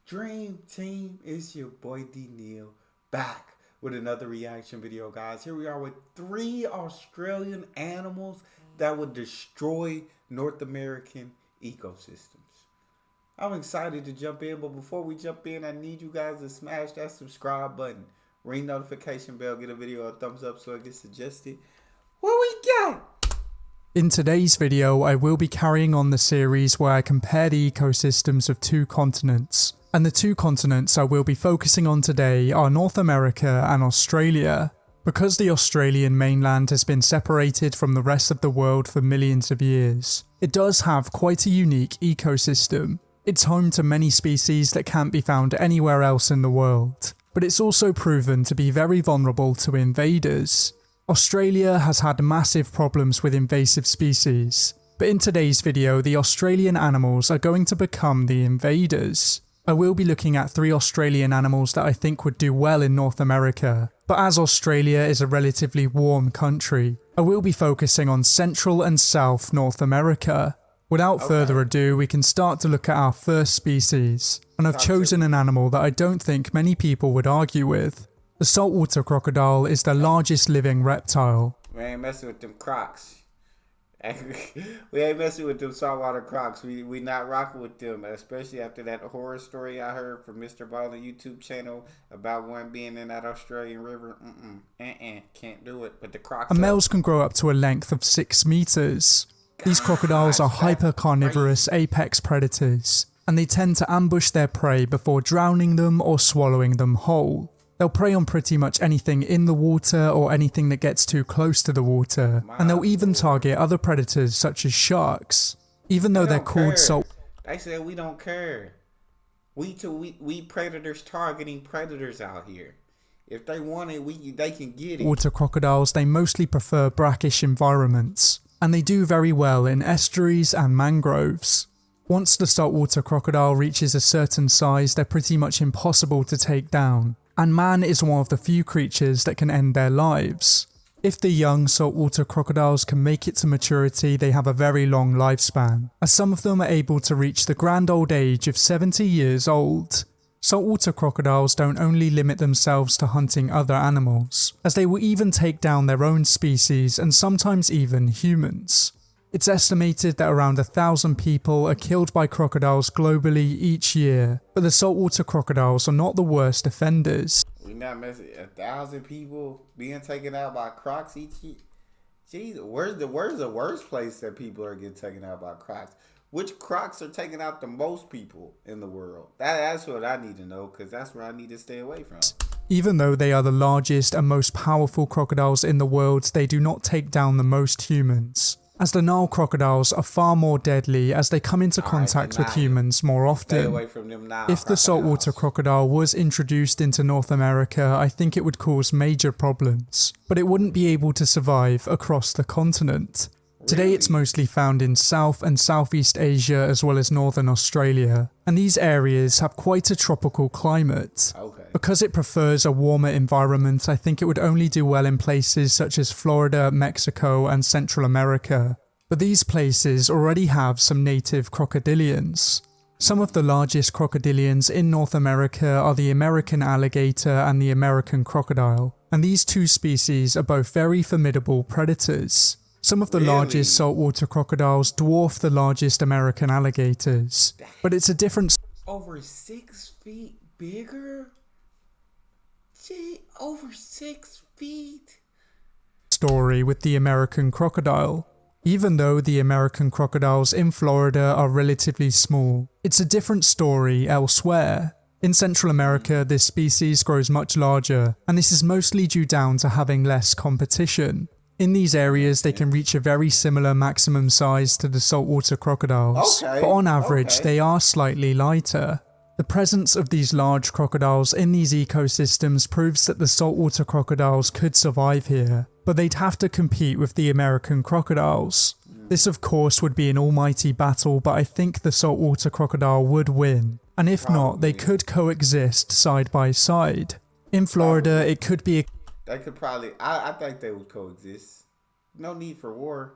Dream Team, it's your boy Neal back with another reaction video, guys. Here we are with 3 Australian animals that would destroy North American ecosystems. I'm excited to jump in, but before we jump in, I need you guys to smash that subscribe button, ring notification bell, get a video a thumbs up so it gets suggested. What we got? In today's video, I will be carrying on the series where I compare the ecosystems of 2 continents. And the 2 continents I will be focusing on today are North America and Australia. Because the Australian mainland has been separated from the rest of the world for millions of years, it does have quite a unique ecosystem. It's home to many species that can't be found anywhere else in the world, but it's also proven to be very vulnerable to invaders. Australia has had massive problems with invasive species, but in today's video the Australian animals are going to become the invaders. I will be looking at 3 Australian animals that I think would do well in North America, but as Australia is a relatively warm country, I will be focusing on Central and South North America. Without further ado, we can start to look at our first species, and I've chosen an animal that I don't think many people would argue with. The saltwater crocodile is the largest living reptile. We ain't messing with them crocs. We ain't messing with them saltwater crocs. We not rocking with them, especially after that horror story I heard from Mr. Ballin YouTube channel about one being in that Australian river. Can't do it. But the crocs. And males can grow up to a length of 6 meters. These crocodiles are hyper-carnivorous apex predators, and they tend to ambush their prey before drowning them or swallowing them whole. They'll prey on pretty much anything in the water or anything that gets too close to the water, and they'll even target other predators such as sharks. Even though they're called salt... They said we don't care. We predators targeting predators out here. If they want it, they can get it. Water crocodiles, they mostly prefer brackish environments, and they do very well in estuaries and mangroves. Once the saltwater crocodile reaches a certain size, they're pretty much impossible to take down. And man is one of the few creatures that can end their lives. If the young saltwater crocodiles can make it to maturity, they have a very long lifespan, as some of them are able to reach the grand old age of 70 years old. Saltwater crocodiles don't only limit themselves to hunting other animals, as they will even take down their own species and sometimes even humans. It's estimated that around 1,000 people are killed by crocodiles globally each year, but the saltwater crocodiles are not the worst offenders. We not messing 1,000 people being taken out by crocs each year. Jeez, where's the worst place that people are getting taken out by crocs? Which crocs are taking out the most people in the world? That's what I need to know, because that's where I need to stay away from. Even though they are the largest and most powerful crocodiles in the world, they do not take down the most humans, as the Nile crocodiles are far more deadly as they come into contact with humans more often. Stay away from them Nile If the saltwater crocodile was introduced into North America, I think it would cause major problems, but it wouldn't be able to survive across the continent. Today it's mostly found in South and Southeast Asia as well as Northern Australia, and these areas have quite a tropical climate. Because it prefers a warmer environment, I think it would only do well in places such as Florida, Mexico and Central America. But these places already have some native crocodilians. Some of the largest crocodilians in North America are the American alligator and the American crocodile, and these 2 species are both very formidable predators. Some of the largest saltwater crocodiles dwarf the largest American alligators, but it's a different... Over 6 feet bigger? Gee, over 6 feet? ...story with the American crocodile. Even though the American crocodiles in Florida are relatively small, it's a different story elsewhere. In Central America, this species grows much larger, and this is mostly due down to having less competition. In these areas, they can reach a very similar maximum size to the saltwater crocodiles, but on average, they are slightly lighter. The presence of these large crocodiles in these ecosystems proves that the saltwater crocodiles could survive here, but they'd have to compete with the American crocodiles. This of course would be an almighty battle, but I think the saltwater crocodile would win, and if not, they could coexist side by side. In Florida, it could be a... They could probably, I think they would coexist. No need for war.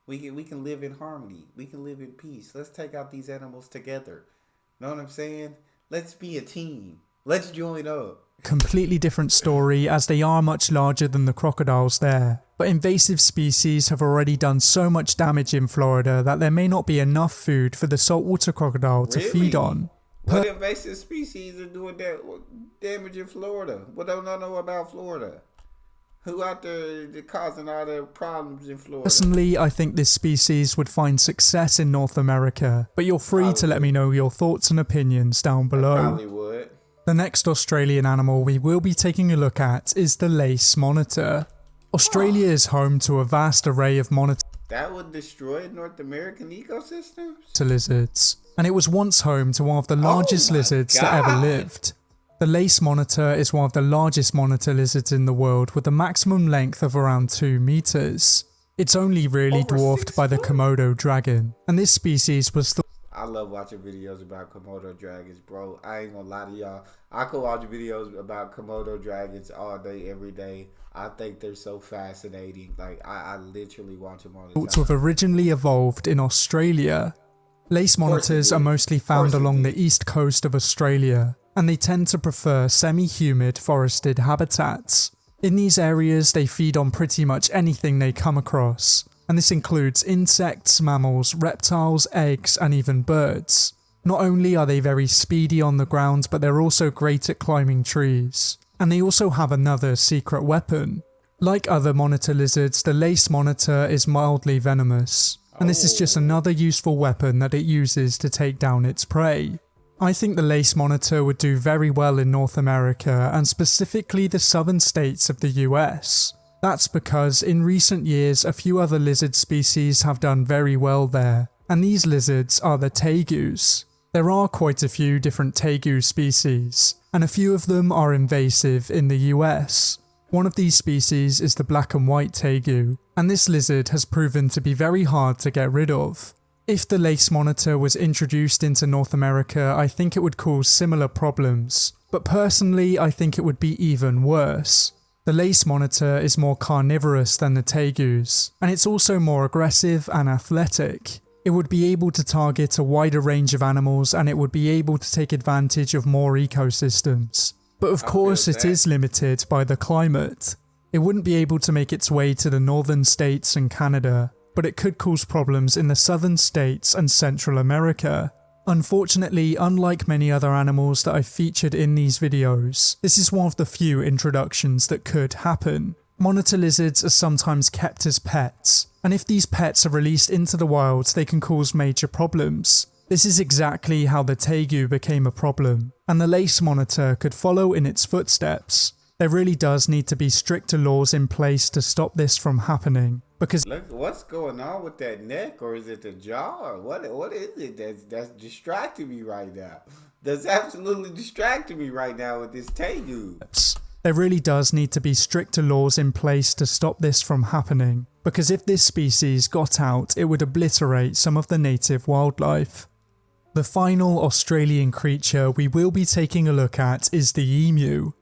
We can live in harmony. We can live in peace. Let's take out these animals together. Know what I'm saying? Let's be a team. Let's join up. Completely different story, as they are much larger than the crocodiles there. But invasive species have already done so much damage in Florida that there may not be enough food for the saltwater crocodile to feed on. What invasive species are doing that damage in Florida? What don't I know about Florida? Who out there causing all the problems in Florida? Personally, I think this species would find success in North America, but you're free to let me know your thoughts and opinions down below. Probably would. The next Australian animal we will be taking a look at is the lace monitor. Australia is home to a vast array of monitor That would destroy North American ecosystems? lizards, and it was once home to one of the largest lizards that ever lived. The lace monitor is one of the largest monitor lizards in the world, with a maximum length of around 2 meters. It's only really Over dwarfed 6 by the foot? Komodo dragon, and this species was I love watching videos about Komodo dragons, bro. I ain't gonna lie to y'all. I could watch videos about Komodo dragons all day, every day. I think they're so fascinating. Like, I literally watch them all the thought time. to have originally evolved in Australia. Lace monitors are mostly found along the east coast of Australia, and they tend to prefer semi-humid forested habitats. In these areas, they feed on pretty much anything they come across, and this includes insects, mammals, reptiles, eggs, and even birds. Not only are they very speedy on the ground, but they're also great at climbing trees. And they also have another secret weapon. Like other monitor lizards, the lace monitor is mildly venomous, and this is just another useful weapon that it uses to take down its prey. I think the lace monitor would do very well in North America, and specifically the southern states of the US. That's because in recent years a few other lizard species have done very well there, and these lizards are the tegus. There are quite a few different tegu species, and a few of them are invasive in the US. One of these species is the black and white tegu, and this lizard has proven to be very hard to get rid of. If the lace monitor was introduced into North America, I think it would cause similar problems, but personally I think it would be even worse. The lace monitor is more carnivorous than the tegus, and it's also more aggressive and athletic. It would be able to target a wider range of animals, and it would be able to take advantage of more ecosystems. But of course it is limited by the climate. It wouldn't be able to make its way to the northern states and Canada, but it could cause problems in the southern states and Central America. Unfortunately, unlike many other animals that I've featured in these videos, this is one of the few introductions that could happen. Monitor lizards are sometimes kept as pets, and if these pets are released into the wild, they can cause major problems. This is exactly how the tegu became a problem, and the lace monitor could follow in its footsteps. There really does need to be stricter laws in place to stop this from happening, because Look, what's going on with that neck, or is it the jaw, or what is it that's distracting me right now? That's absolutely distracting me right now with this tegu. there really does need to be stricter laws in place to stop this from happening, because if this species got out, it would obliterate some of the native wildlife. The final Australian creature we will be taking a look at is the emu.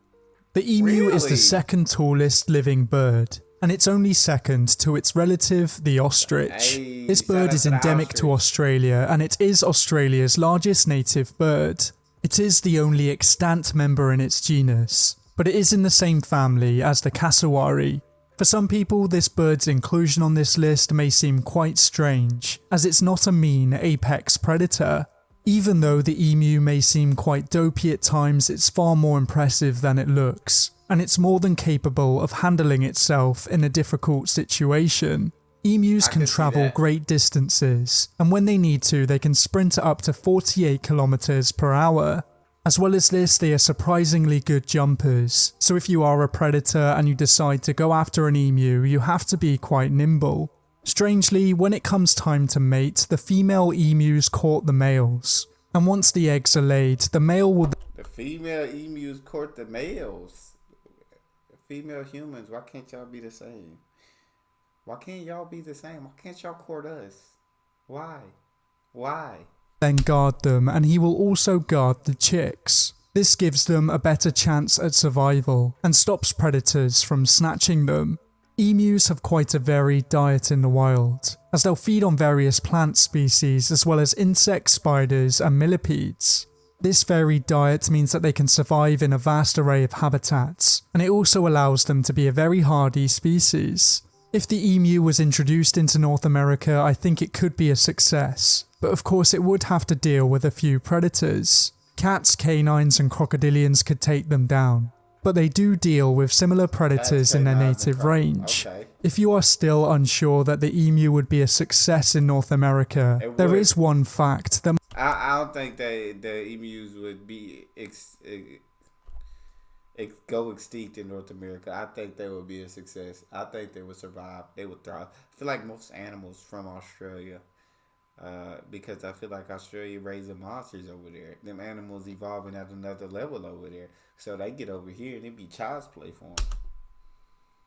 The emu is the second tallest living bird, and it's only second to its relative, the ostrich. This bird is endemic to Australia, and it is Australia's largest native bird. It is the only extant member in its genus, but it is in the same family as the cassowary. For some people, this bird's inclusion on this list may seem quite strange, as it's not a mean apex predator. Even though the emu may seem quite dopey at times, it's far more impressive than it looks, and it's more than capable of handling itself in a difficult situation. Emus can travel great distances, and when they need to, they can sprint at up to 48 kilometers per hour. As well as this, they are surprisingly good jumpers, so if you are a predator and you decide to go after an emu, you have to be quite nimble. Strangely, when it comes time to mate, the female emus court the males, and once the eggs are laid, the male will... The female emus court the males. Female humans, why can't y'all be the same? Why can't y'all be the same? Why can't y'all court us? Why? Then guard them, and he will also guard the chicks. This gives them a better chance at survival, and stops predators from snatching them. Emus have quite a varied diet in the wild, as they'll feed on various plant species as well as insects, spiders and millipedes. This varied diet means that they can survive in a vast array of habitats, and it also allows them to be a very hardy species. If the emu was introduced into North America, I think it could be a success, but of course it would have to deal with a few predators. Cats, canines and crocodilians could take them down, but they do deal with similar predators in their native range. Okay. If you are still unsure that the emu would be a success in North America, there is one fact that I don't think that the emus would be go extinct in North America. I think they would be a success. I think they would survive. They would thrive. I feel like most animals from Australia, because I feel like Australia raising monsters over there. Them animals evolving at another level over there. So they get over here and it be child's play for them.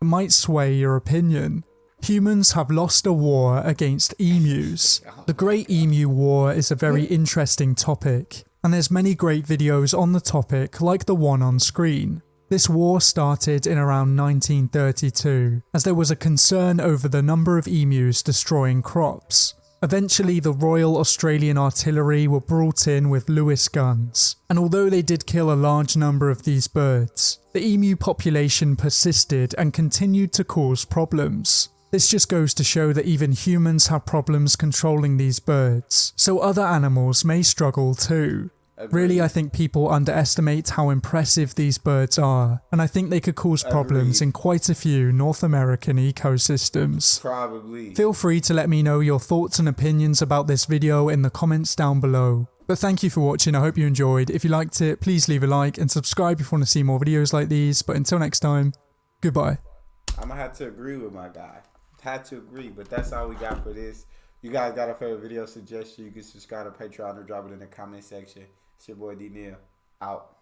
might sway your opinion. Humans have lost a war against emus. The Great Emu War is a very interesting topic, and there's many great videos on the topic like the one on screen. This war started in around 1932, as there was a concern over the number of emus destroying crops. Eventually the Royal Australian Artillery were brought in with Lewis guns, and although they did kill a large number of these birds, the emu population persisted and continued to cause problems. This just goes to show that even humans have problems controlling these birds, so other animals may struggle too. Really, I think people underestimate how impressive these birds are, and I think they could cause problems in quite a few North American ecosystems. Probably. Feel free to let me know your thoughts and opinions about this video in the comments down below. But thank you for watching, I hope you enjoyed. If you liked it, please leave a like and subscribe if you want to see more videos like these. But until next time, goodbye. I'm gonna have to agree with my guy. Had to agree, but that's all we got for this. You guys got a favorite video suggestion, you can subscribe to Patreon or drop it in the comment section. It's your boy D Neal. Out.